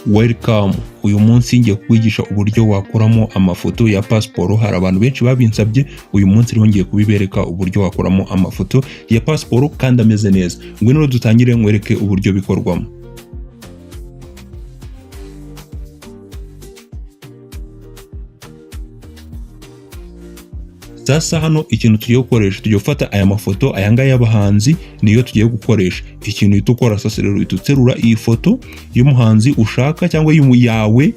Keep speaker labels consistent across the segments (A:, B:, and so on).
A: Welcome. Uyu munsi ngiye kwigisha uburyo wakoramo amafoto ya pasiporo. Hari abantu benshi babinsabye, uyu munsi rero ngiye kubibereka uburyo wakoramo amafoto ya pasiporo kandi ameze neza. Ngwino dutangire nkwereke uburyo bikorwamo. Sasa hano ikintu tugiye gukoresha, tugiye gufata aya mafoto, aya ngaya y'abahanzi niyo tugiye gukoresha. Ikintu itukora sasa rero ituterura iyi foto y'umuhanzi ushaka cyangwa yawe,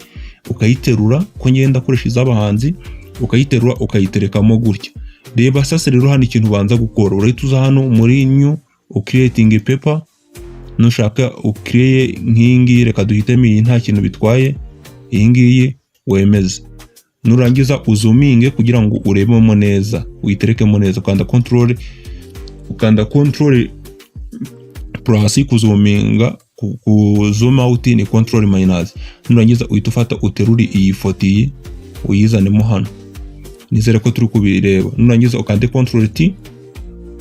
A: ukayiterura ko ngenda koresha iz'abahanzi, ukayiterura ukayiterekamo gutya. Reba sasa rero hano ikintu banza gukora, urahita hano muri new creating paper, nushaka ucreate nk'ingi, reka duhitemo iyi nta kintu bitwaye, iyi ngiyi wemeze. Nurangiza uzuminge kugira ngo urebemo neza, uyiterekemo neza, ukanda control plus kuzuminga, zoom out ni control minus. Nurangiza uhita ufata uteruri iyi foto iyi uyizanemo hano, nizere ko turi kubireba. Nurangiza ukande control T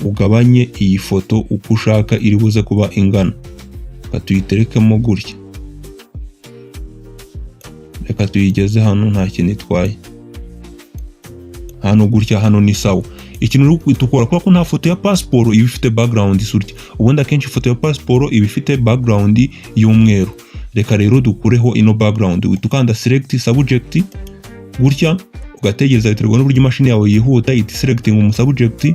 A: ugabanye iyi foto uko ushaka iri buze kuba ingana, tuyiterekemo gutya. Reka tuyigeze hano nta kintu itwaye, hano gutya, hano ni sawa. Ikintu uri tukora kuko nta foto ya pasiporo iba ifite background isurya, ubundi akenshi ifoto ya pasiporo iba ifite background y'umweru. Reka rero dukureho ino background, ukanda select subject gutya, ugategereza biterwa n'uburyo imashini yawe yihuta, iti selecting mu subject,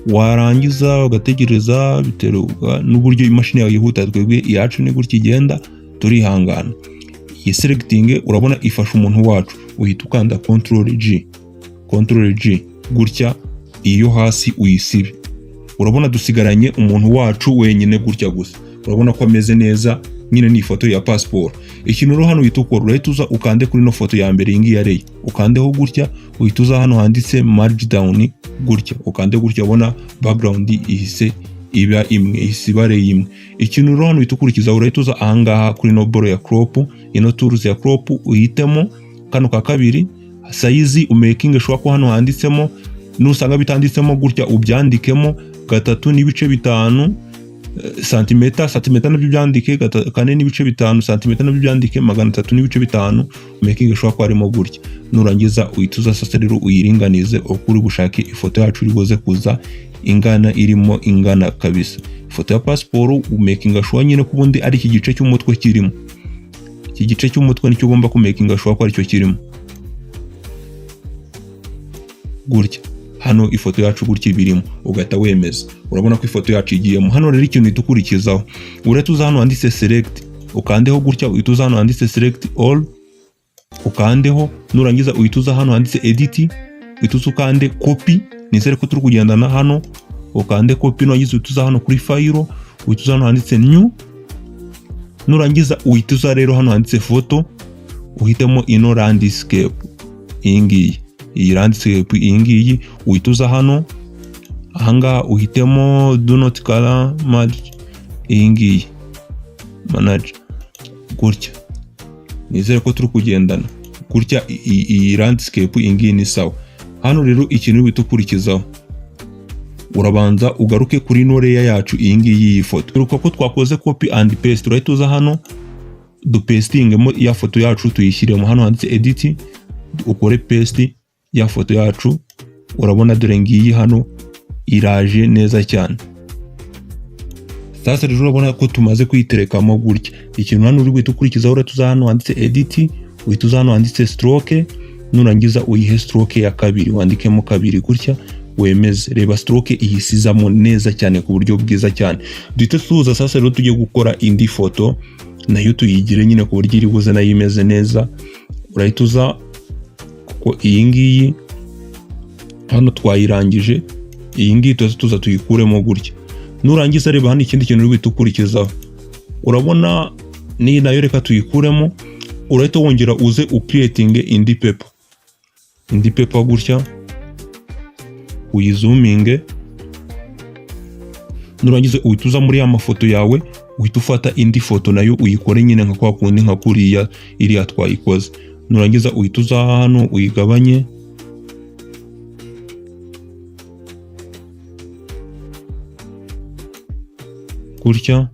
A: warangiza ugategereza biterwa n'uburyo imashini yawe yihuta. Twebwe iyacu ni gutya igenda, turihangana. Iyi selecting urabona ifasha umuntu wacu, uhita ukanda control G gutya, iyo hasi uyisibe. Urabona dusigaranye umuntu wacu wenyine gutya gusa. Urabona ko ameze neza, nyine ni ifoto ya pasiporo. Ikintu rero hano uhita ukora, urahita ukande kuri no foto ya mbere iyi yareye, ukandeho gutya, uhita hano handitse mark down gutya, ukande gutya, ubona background ihise iba imwe, isibare imwe. Ikintu rero hano uhita ukurikiza, urahita ahangaha kuri no boro ya crop, ino tools ya crop uhitemo kano ka kabiri, size umaking sure ko hano handitsemo, nusanga bitanditsemo gutya ubyandikemo 3.5 cm nabyo byandike, 4.5 cm nabyo byandike, 3.5 making sure ko harimo gutya. Nurangiza uhita sasa rero uyiringanize ukuri gushaka ifoto yacu iribuze kuza ingana, irimo ingana kabisa. Ifoto ya pasiporo umaking sure nyine ko ubundi ari iki gice cy'umutwe kirimo, iki gice cy'umutwe nicyo ugomba kumaking sure ko ari cyo kirimo gutya. Hano ifoto yacu gutya birimo, ugahita wemeza. Urabona ko ifoto yacu igiyemo. Hano rero ikintu itukurikizaho, urahita hano handitse select, ukandeho gutya, uhita hano handitse select all, ukandeho. Nurangiza uhita hano handitse edit, uhita ukande copy, nizere ko turi kugendana hano, ukande copy. Nurangiza uhita hano kuri file, uhita hano handitse new. Nurangiza uhita rero hano handitse photo, uhitemo ino landscape iyi landscape iyi uhita hano ahangaha uhitemo do not color match iyi manage gutya. Nizere ko turi kugendana gutya, iyi landscape iyi ni sawa. Hano rero ikintu bitukurikizaho, urabanza ugaruke kuri no layer yacu iyi foto. Uruko ko twakoze copy and paste, urahita hano dupastingemo ya foto yacu tuyishyiremo. Hano handitse edit, ukore paste ya foto yacu. Urabona dore ngiyi hano iraje neza cyane. Sasa rero urabona ko tumaze kuyiterekamo gutya. Ikintu hano uri guhita ukurikizaho, urahita hano handitse edit, uhita hano handitse stroke. Nurangiza uyihe stroke ya kabiri, wandikemo kabiri gutya, wemeze. Reba stroke ihisizamo neza cyane ku buryo bwiza cyane. Duhita tuza sasa rero tujye gukora indi foto nayo tuyigire nyine ku buryo iri buze nayo imeze neza. Urahita kuko iyi ngiyi hano twayirangije, iyi ngiyi tuza tuyikuremo gutya. Nurangiza reba hano ikindi kintu uri guhita ukurikizaho, urabona ni nayo reka tuyikuremo. Urahita wongera uze ucreating indi paper gutya, uyizuminge. Nurangiza uhita muri ya mafoto yawe, uhita ufata indi foto nayo uyikore nyine nka kwa kundi nka kuriya iriya twayikoze. Nurangiza uhita hano uyigabanye gutya.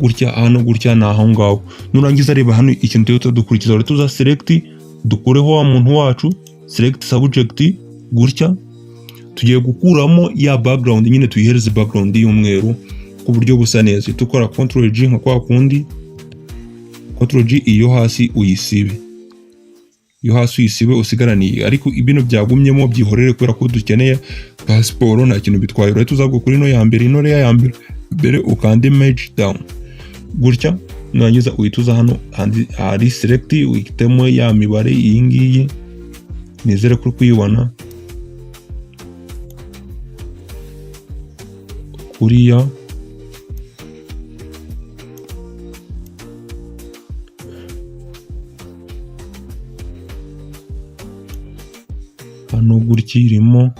A: gutya hano gutya naho ngaho. Nurangiza reba hano ikintu tuyo dukurikiza uri tuza select dukureho wa muntu wacu, select subject gutya. Tugiye gukuramo ya background nyine tuyihereze background y'umweru ku buryo busa neza. Tukora Ctrl G nka kwa kundi, Ctrl G iyo hasi uyisibe, iyo hasi uyisibe usigaraniye, ariko ibintu byagumyemo byihorere kubera ko dukeneye pasiporo nta kintu bitwaye. Urahita uzagwa kuri ino ya mbere, ino ya mbere ukande merge down gutya. Nurangiza uhita uza hano hari select uhitemo ya mibare iyi ngiyi, nizere ko kuyibona kuriya. Hano gutya irimo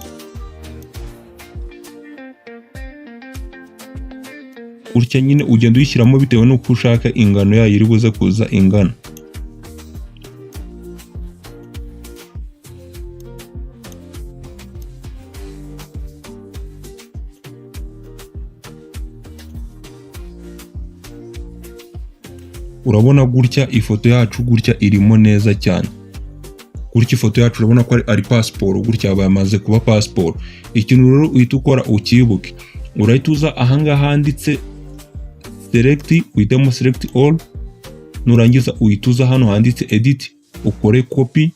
A: gutya nyine ugenda uyishyiramo bitewe n'uko ushaka ingano yayo iri buze kuza ingana. Urabona gutya ifoto yacu gutya irimo neza cyane. Gutya ifoto yacu urabona ko ari pasiporo, gutya bamaze kuba pasiporo. Ikintu rero uhita ukora ukibuke, urahita uza ahangaha handitse select, uhitemo select all. Nurangiza uhita uza hano handitse edit, ukore copy.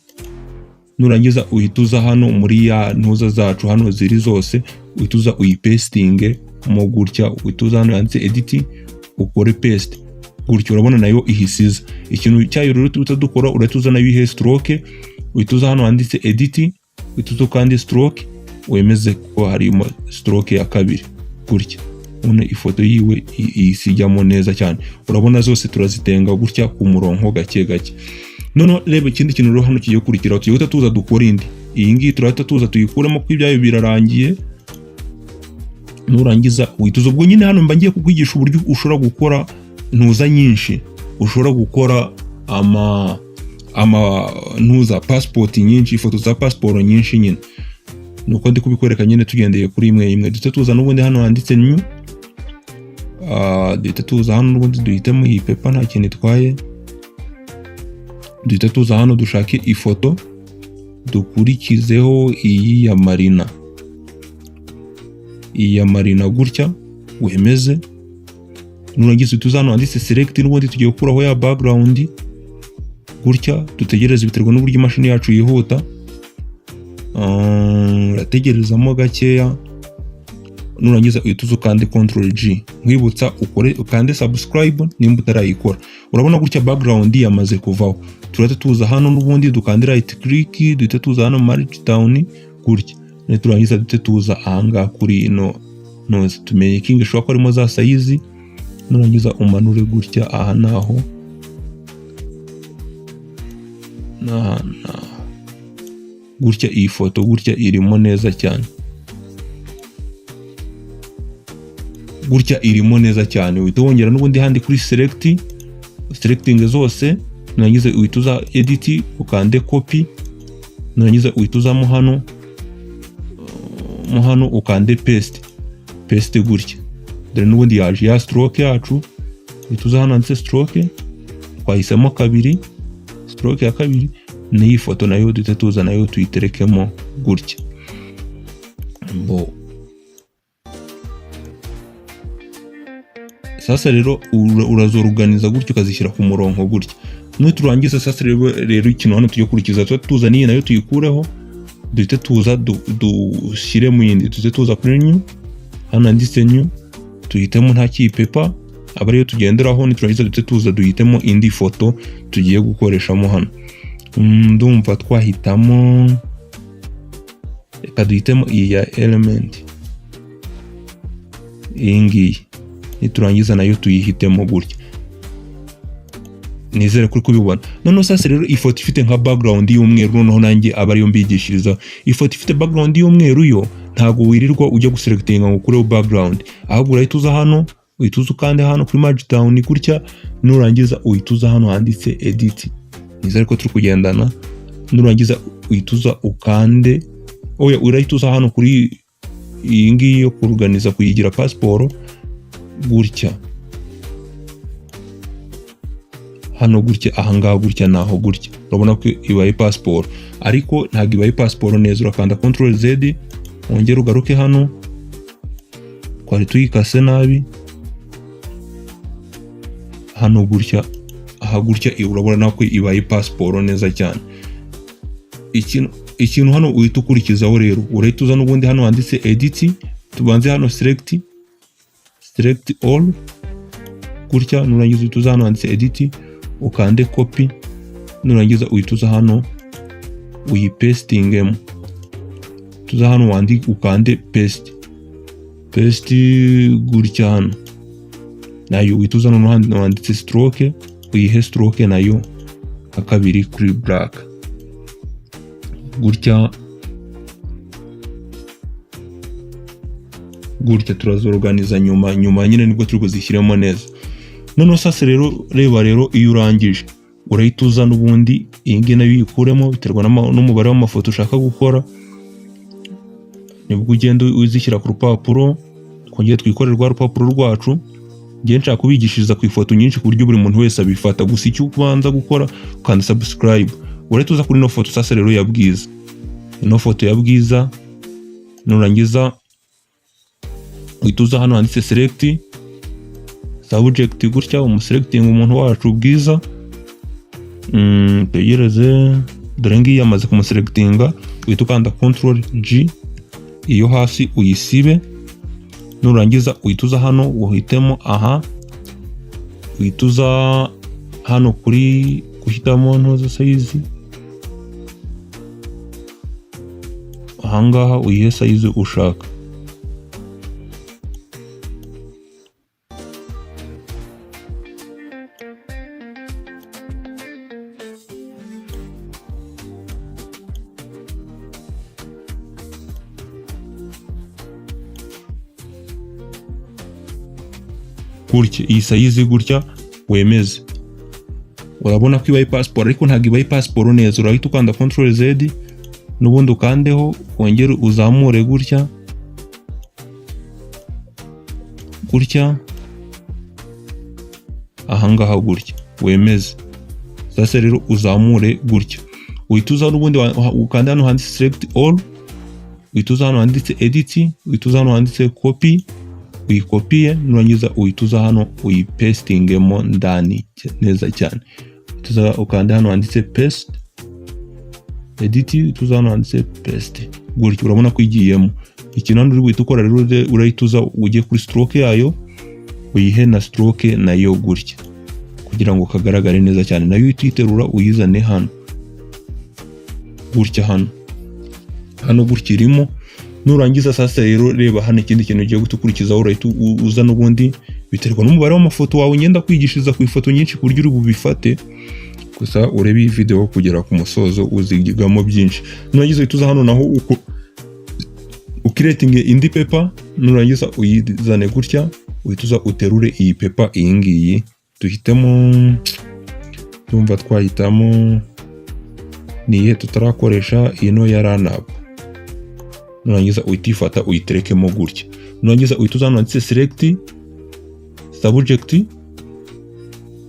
A: Nurangiza uhita uza hano muri ya ntuza zacu hano ziri zose, uhita uza uyipastinge mo gutya. Uhita uza hano handitse edit, ukore paste gutya. Urabona nayo ihisiza. Ikintu cyayo rero dukora, urahita uza nayo ihe stroke, uhita uza hano handitse edit, uhita uza kandi stroke, wemeze ko harimo stroke ya kabiri gutya. Une ifoto yiwe isijyamo neza cyane. Urabona zose turazitenga gutya ku murongo gake gake. None reba ikindi kintu rero hano kigiye kurikira, tugiye tuza dukora indi. Iyi ngiyi turahita tuza tuyikuremo ko ibyayo birarangiye. Nurangiza uhita uza ubwo nyine hano mba ngiye kukwigisha uburyo ushobora gukora ntuza nyinshi, ushobora gukora ntuza passport nyinshi, ifoto za pasiporo nyinshi nyine. Nuko ndi kubikwereka nyine tugendeye kuri imwe imwe. Duhita tuza n'ubundi hano handitse new, duhita tuza hano n'ubundi duhitemo iyi paper nta kintu itwaye. Duhita tuza hano dushake ifoto dukurikizeho iyi ya Marina, iyi ya Marina gutya wemeze. Nurangiza tuza hano handitse select, n'ubundi tugiye gukuraho ya background gutya. Dutegereze biterwa n'uburyo imashini yacu yihuta, urategerezamo gakeya. Nurangiza uhita uza ukande Ctrl G. Nkwibutsa ukande subscribe nimba utarayikora. Urabona gutya background yamaze kuvaho. Turahita tuza hano n'ubundi dukande right click, duhita tuza hano merge down gutya. Turangiza duhita tuza ahanga kuri ino noze tumaking ishobora ko arimo za size. Nurangiza umanure gutya aha naho gutya. Iyi foto gutya irimo neza cyane, gutya irimo neza cyane. Uhita wongera n'ubundi handi kuri selecting zose. Nurangiza uhita uza edit, ukande copy. Nurangiza uhita uzamo hano ukande paste gutya. Dore n'ubundi yaje ya stroke yacu. Uhita uza hano handitse stroke, twahisemo kabiri, stroke ya kabiri. N'iyi foto nayo duhita tuza nayo tuyiterekemo gutya. Sasa rero urazoruganiza gutya ukazishyira ku murongo gutya. Turangiza sasa rero ikintu hano tugiye kurikiza, tuza niyi nayo tuyikureho. Duhita tuza dushyire mu yindi. Duhita tuza kuri new, hano handitse new, tuhitemo nta kipepa aba ariyo tugenderaho. Niturangiza duhita tuza duhitemo indi foto tugiye gukoreshamo hano. Ndumva twahitamo, reka duhitemo iyi ya element iyi ngiyi. Niturangiza nayo tuyihitemo gutya. Nizere kuri kubibona. Noneho sasa rero ifoto ifite nka background y'umweru, noneho nanjye aba ariyo mbigishiriza. Ifoto ifite background y'umweru yo ntago wirirwa ujya guselectinga ngo kureho background, ahubwo urahita uza hano, uhita uza ukande hano kuri merge down gutya. Nurangiza uhita uza hano handitse edit. Nizere ko turi kugendana. Nurangiza uhita uza ukande, urahita uza hano kuri iyi ngiyi yo kuruganiza kuyigira pasiporo gutya. hano gutya, ahangaha gutya naho gutya. Urabona ko ibaye pasiporo, ariko ntabwo ibaye pasiporo neza. Urakanda Ctrl Z, wongera ugaruke hano, twari tuyikase nabi, hano gutya, aha gutya urabona ko ibaye pasiporo neza cyane. Ikintu hano uhita ukurikizaho rero, urahita uza n'ubundi hano handitse edit, tubanze hano select all gutya, nurangiza uhita uza hano handitse edit, ukande copy, nurangiza uhita uza hano uyipestingemo, tuza hano wandike ukande paste gutya hano, nayo uhita uza hano wanditse stroke, uyihe stroke nayo akabiri kuri black gutya. Turazorganiza nyuma nyine nibwo turi kuzishyiramo neza. Noneho sasa rero reba rero, iyo urangije urahita uza n'ubundi iyi ngiyi nayo uyikuremo, biterwa n'umubare w'amafoto ushaka gukora, nibwo ugenda uzishyira ku rupapuro. Twongeye twikorera rwa rupapuro rwacu, ngiye nshaka kubigishiriza ku ifoto nyinshi ku buryo buri muntu wese abifata. Gusa icyo ubanza gukora ukanda subscribe, urahita uza kuri ino foto sasa rero ya bwiza, ino foto ya bwiza, nurangiza uhita uza hano handitse select subject gutya, umuselecting umuntu wacu bwiza. Tegereze, dore ngiyi yamaze kumuselectinga, uhita ukanda Ctrl G, iyo hasi uyisibe, nurangiza uhita uza hano uhitemo aha, uhita uza hano kuri guhitamo ntoza size, ahangaha uyihe size ushaka. Gutya iyi size gutya wemeze. Urabona ko ibaye pasiporo, ariko ntabwo ibaye pasiporo neza. Urahita ukanda Ctrl Z, n'ubundi ukandeho, wongere uzamure gutya ahangaha gutya wemeze. Sasa rero uzamure gutya, uhita uza n'ubundi ukanda hano handitse select all, uhita uza hano handitse edit, uhita uza hano handitse copy, uyikopiye, nurangiza uhita uza hano uyipestingemo ndani neza cyane. Tuza ukanda hano handitse paste edit, tuza hano handitse paste gutya. Urabona ko igiyemo. Ikintu hano uri buhita ukora rero, urahita uza ujye kuri stroke yayo, uyihe na stroke nayo gutya, kugira ngo kagaragare neza cyane. Nayo uyiterura uyizane hano gutya, hano gutya irimo. Nurangiza sasa rero reba hano ikindi kintu ugiye gutukurikizaho, urahita uza n'ubundi, biterwa n'umubare w'amafoto wawe ngenda kwigishiriza ku ifoto nyinshi ku buryo uri bubifate. Gusa urebe iyi video kugera ku musozo uzigamo byinshi. Nurangiza uhita uza hano naho ucreating indi paper, nurangiza uyizane gutya, uhita uza uterure iyi paper, iyi ngiyi duhitemo, tumva twahitamo niye tutarakoresha ino ya run-up. Nurangiza uhita ifata uyiterekemo gutya. Nurangiza uhita uza hano handitse select subject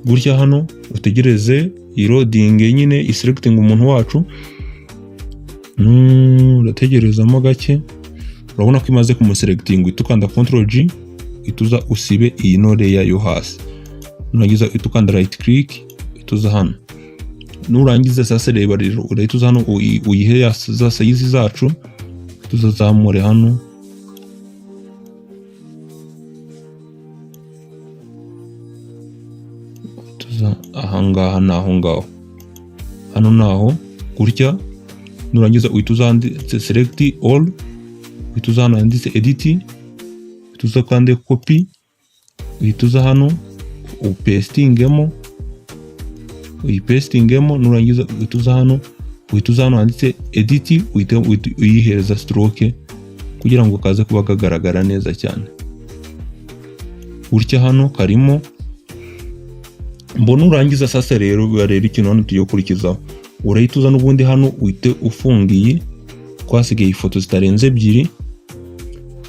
A: gutya, hano utegereze loading nyine iselecting umuntu wacu. Urategerezamo gake, urabona ko imaze kumuselecting, uhita ukanda Ctrl G, uhita uza usibe iyi no layer yo hasi. Nurangiza uhita ukanda right click, uhita uza hano. Nurangiza sasa reba rero, urahita uza hano uyihe za size zacu, tuzazamure hano, tuza ahangaha naho ngaho, hano naho gutya. Nurangiza uhita uza handitse select all, uhita uza hano handitse edit, uhita uza kandi copy, uhita uza hano uyipestingemo, nurangiza uhita uza hano, uhita uza hano handitse edit, uhita uyihereza stroke kugira ngo kaze kuba kagaragara neza cyane gutya. Hano karimo. Mbona urangiza sasa rero ikintu hano tugiye gukurikizaho, urahita uza n'ubundi hano uhite ufungiye, twasigaye ifoto zitarenze 2.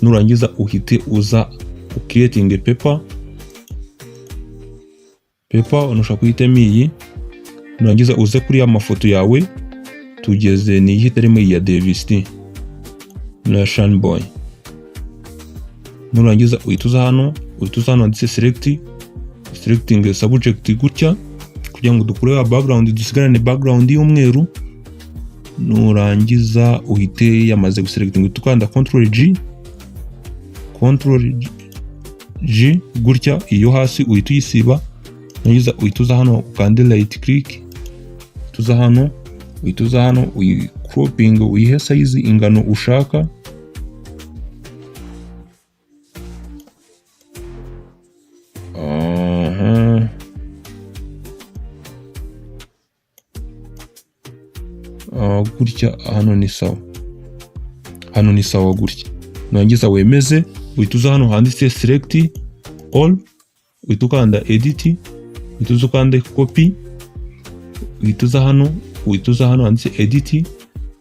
A: Nurangiza uhite uza creating paper paper unushaka kuhitamo iyi, nurangiza uze kuri ya mafoto yawe tugeze ni ihitarimo ya Davis na Shanboy, nurangiza uhituza hano handitse selecting subject gutya kugira ngo dukure ya background dusigarane background y'umweru, nurangiza uhite yamaze guselecting tukanda control G gutya, iyo hasi uhita uyisiba, nurangiza uhituza hano ukande right click, uhituza hano uyi cropping uyihe size ingano ushaka, gutya hano ni sawa gutya, nurangiza wemeze, uhituza hano handitse select all, uhitukanda edit, uhituza ukande copy, uhituza hano handitse edit,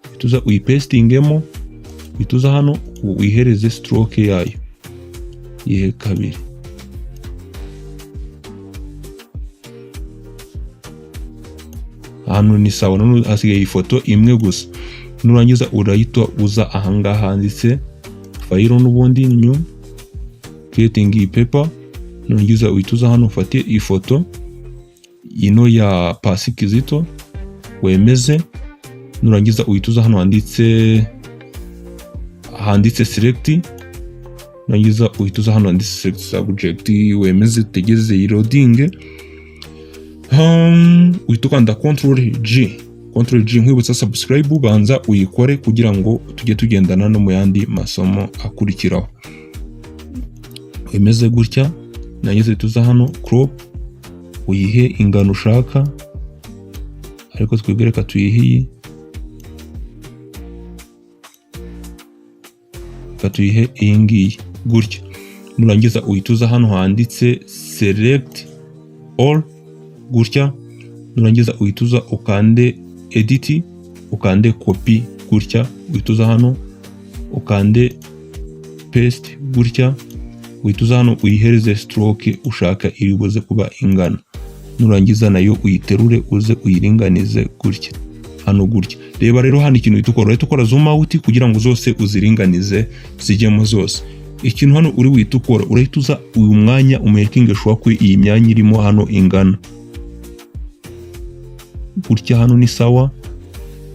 A: uhituza uyipastingemo, uhituza hano uyihereze stroke yayo ihe kabiri, hano ni sawa. None hasigaye ifoto imwe gusa, nurangiza urahita uza ahangaha handitse file, n'ubundi new creating paper, nurangiza uhituza hano ufate ifoto ino ya pasi Kizito wemeze, nurangiza uhituza hano handitse select, nurangiza uhituza hano handitse select subject wemeze, utegereze loading, uhitukanda control G, nkwibutsa subscribe banza uyikore kugira ngo tujye tugendana no mu yandi masomo akurikiraho, wemeze gutya, nurangiza tuza hano crop uyihe ingano ushaka, ariko twigereka tuyihe iyi ngiyi gutya, nurangiza uhituza hano handitse select all gutya, nurangiza uhituza ukande edit, ukande copy gutya, uhituza hano ukande paste gutya, uhituza hano uyihereze stroke ushaka iri buze kuba ingana, nurangiza nayo uyiterure uze uyiringanize gutya hano gutya. Reba rero hano ikintu uhita ukora zoom out kugira ngo zose uziringanize zijyemo zose. Ikintu hano uri wihita ukora, urahituza uyu mwanya umakinge sure ko iyi myanya irimo hano ingana gutya, hano ni sawa,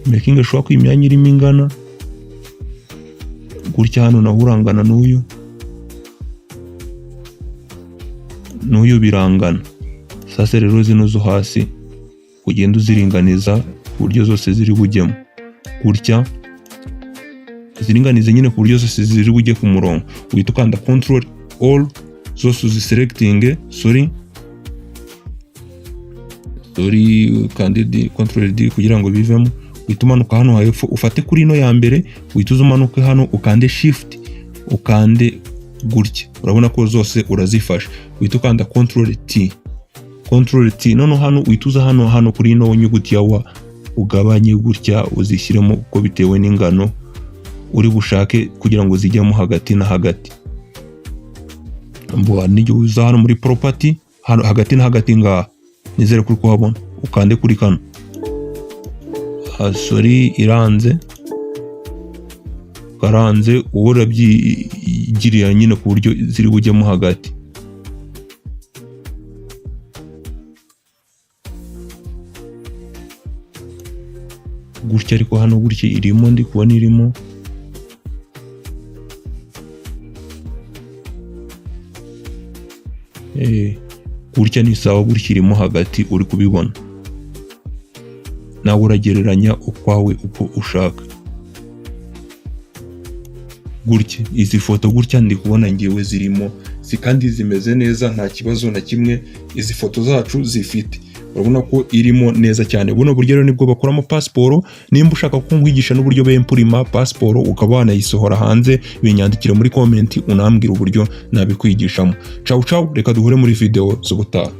A: makinge sure ko iyi myanya irimo ingana gutya, hano naho urangana n'uyu birangana. Sasa rero zino zo hasi ugenda uziringaniza ku buryo zose ziri bujyemo gutya, ziringanize nyine ku buryo zose ziri bujye ku murongo, uhita ukanda control all zose uziselecting, ukande control D kugira ngo bivemo, uhita umanuka hano hepfo ufate kuri ino ya mbere, uhita umanuke hano ukande shift ukande gutya, urabona ko zose urazifasha, uhita ukanda control T, none hano uhituza hano kuri ino nyuguti ya wa ugabanye gutya, uzishyiremo uko bitewe n'ingano uri bushake kugira ngo zijyemo hagati na hagati. Nijye uza hano muri property hano hagati na hagati ngaha, nizere kuri kuhabona, ukande kuri kano, iranze karanze, uwo urabyigiriye nyine ku buryo ziri bujyemo hagati. Gutya ariko hano gutya irimo, ndi kubona irimo gutya ni sawa, gutya irimo hagati uri kubibona, nawe uragereranya ukwawe uko ushaka gutya. Izi foto gutya ndi kubona ngewe zirimo kandi zimeze neza, nta kibazo na kimwe izi foto zacu zifite, urabona ko irimo neza cyane. Buno buryo rero nibwo bakoramo pasiporo. Nimba ushaka ko nkwigisha n'uburyo bempurima pasiporo ukaba wanayisohora hanze, binyandikire muri comment unambwira uburyo nabikwigishamo. Ciao, reka duhure muri video z'ubutaha.